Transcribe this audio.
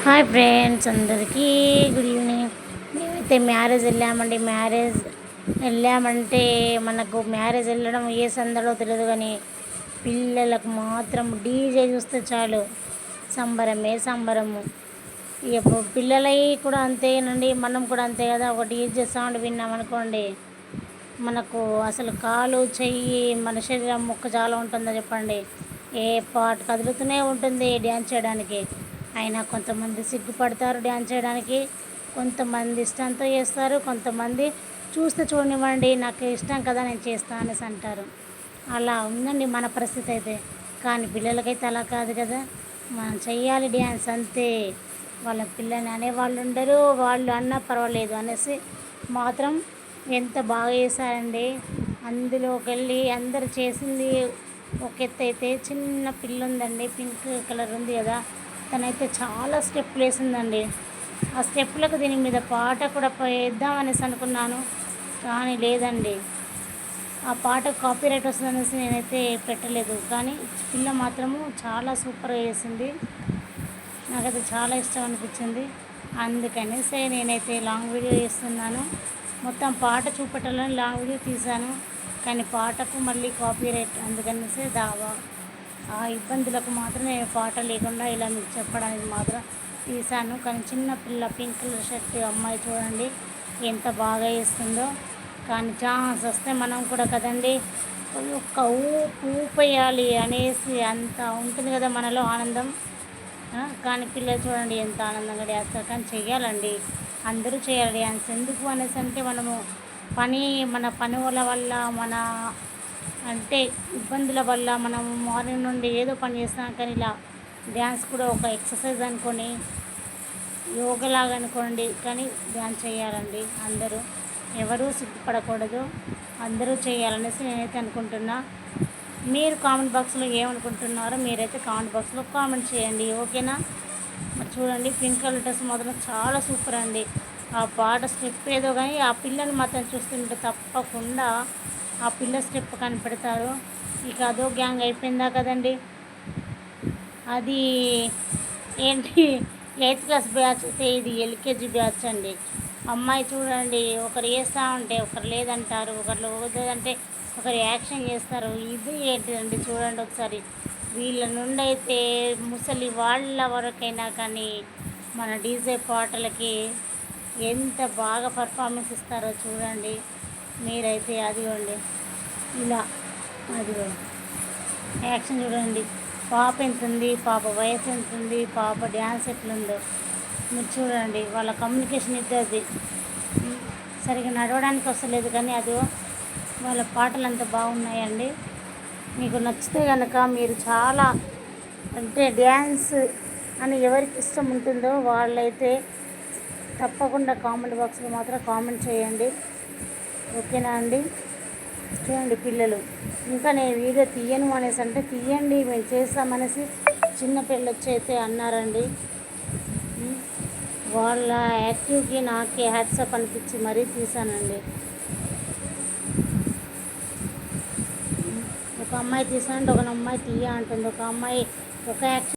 Hi friends, అందరికీ good evening. మేమైతే marriage వెళ్ళామంటే మనకు మ్యారేజ్ వెళ్ళడం ఏ సందడో తెలియదు, కానీ పిల్లలకు మాత్రం డీజే చూస్తే చాలు సంబరమే సంబరము. ఇప్పుడు పిల్లలవి కూడా అంతేనండి, మనం కూడా అంతే కదా. ఒక డీజే సౌండ్ విన్నామనుకోండి, మనకు అసలు కాలు చెయ్యి మన శరీరం మొక్క చాలా ఉంటుందో చెప్పండి. ఏ పాట కదులుతూనే ఉంటుంది డ్యాన్స్ చేయడానికి. అయినా కొంతమంది సిగ్గుపడతారు డ్యాన్స్ చేయడానికి, కొంతమంది ఇష్టంతో చేస్తారు, కొంతమంది చూస్తే చూడనివ్వండి నాకు ఇష్టం కదా నేను చేస్తాను అనేసి అంటారు. అలా ఉందండి మన పరిస్థితి అయితే. కానీ పిల్లలకైతే అలా కాదు కదా, మనం చెయ్యాలి డ్యాన్స్ అంతే. వాళ్ళ పిల్లని అనేవాళ్ళు ఉండరు, వాళ్ళు అన్నా పర్వాలేదు అనేసి మాత్రం ఎంత బాగా చేశారండి. అందులోకి వెళ్ళి అందరు చేసింది ఒక ఎత్తు అయితే, చిన్న పిల్ల ఉందండి, పింక్ కలర్ ఉంది కదా, తనైతే చాలా స్టెప్పులు వేసిందండి. ఆ స్టెప్పులకు దీని మీద పాట కూడా వేద్దామనేసి అనుకున్నాను, కానీ లేదండి, ఆ పాట కాపీరైట్ వస్తుందనేసి నేనైతే పెట్టలేదు. కానీ పిల్ల మాత్రము చాలా సూపర్గా వేసింది, నాకైతే చాలా ఇష్టం అనిపించింది. అందుకనేసి నేనైతే లాంగ్ వీడియో చేస్తున్నాను. మొత్తం పాట చూపెట్టాలని లాంగ్ వీడియో తీశాను, కానీ పాటకు మళ్ళీ కాపీరైట్, అందుకనేసి ఆ ఇబ్బందులకు మాత్రం నేను పాట లేకుండా ఇలా మీకు చెప్పడానికి మాత్రం తీశాను. కానీ చిన్న పిల్ల పింక్ కలర్ షర్ట్ అమ్మాయి చూడండి ఎంత బాగా వేస్తుందో. కానీ ఛాన్స్ వస్తే మనం కూడా కదండి ఒక్క ఊపేయాలి అనేసి అంత ఉంటుంది కదా మనలో ఆనందం. కానీ పిల్లలు చూడండి ఎంత ఆనందంగా డ్యాన్స్, కానీ చెయ్యాలండి, అందరూ చేయాలి డ్యాన్స్. ఎందుకు అనేసి అంటే మన పని వల్ల మన అంటే ఇబ్బందుల వల్ల మనం మార్నింగ్ నుండి ఏదో పని చేస్తాం, కానీ ఇలా డ్యాన్స్ కూడా ఒక ఎక్సర్సైజ్ అనుకొని, యోగలాగా అనుకోండి, కానీ డ్యాన్స్ చేయాలండి అందరూ. ఎవరూ సిగ్గుపడకూడదు, అందరూ చేయాలనేసి నేనైతే అనుకుంటున్నా. మీరు కామెంట్ బాక్స్లో ఏమనుకుంటున్నారో మీరైతే కామెంట్ బాక్స్లో కామెంట్ చేయండి, ఓకేనా. మరి చూడండి పింక్ కలర్ డ్రెస్ మాత్రం చాలా సూపర్ అండి. ఆ పాట స్టెప్ ఏదో కానీ ఆ పిల్లని మాత్రం చూస్తుంటే తప్పకుండా ఆ పిల్ల స్టెప్ కనిపెడతారు. ఇక అదో గ్యాంగ్ అయిపోయిందా కదండి. అది ఏంటి 8th క్లాస్ బ్యాచ్ అయితే ఇది LKG బ్యాచ్ అండి. అమ్మాయి చూడండి, ఒకరు వేస్తూ ఉంటే ఒకరు లేదంటారు, ఒకరు వద్దంటే ఒకరు యాక్షన్ చేస్తారు. ఇది ఏంటిదండి చూడండి ఒకసారి. వీళ్ళ నుండి అయితే ముసలి వాళ్ళ వరకైనా కానీ మన డీజే పాటలకి ఎంత బాగా పర్ఫార్మెన్స్ ఇస్తారో చూడండి మీరైతే. అదిగోండి ఇలా, అదిగో యాక్షన్ చూడండి. పాప ఎంత ఉంది, పాప వయసు ఎంత ఉంది, పాప డ్యాన్స్ ఎట్లుందో మీరు చూడండి. వాళ్ళ కమ్యూనికేషన్ ఇద్దరిది సరిగ్గా నడవడానికి వస్తలేదు, కానీ అదో వాళ్ళ పాటలు అంత బాగున్నాయండి. మీకు నచ్చితే కనుక మీరు చాలా అంటే డ్యాన్స్ అని ఎవరికి ఇష్టం ఉంటుందో వాళ్ళైతే తప్పకుండా కామెంట్ బాక్స్లో మాత్రం కామెంట్ చేయండి, ఓకేనా అండి. చూడండి పిల్లలు, ఇంకా నేను వీడియో తీయను అనేసి అంటే తీయండి మేము చేస్తామనేసి చిన్న పిల్లలు వచ్చి అయితే అన్నారండి. వాళ్ళ యాక్టివ్కి నాకే హ్యాట్సప్ అనిపించి మరీ తీసానండి. ఒక అమ్మాయి తీసానంటే ఒక అమ్మాయి తీయ అంటుంది, ఒక అమ్మాయి ఒక యాక్షన్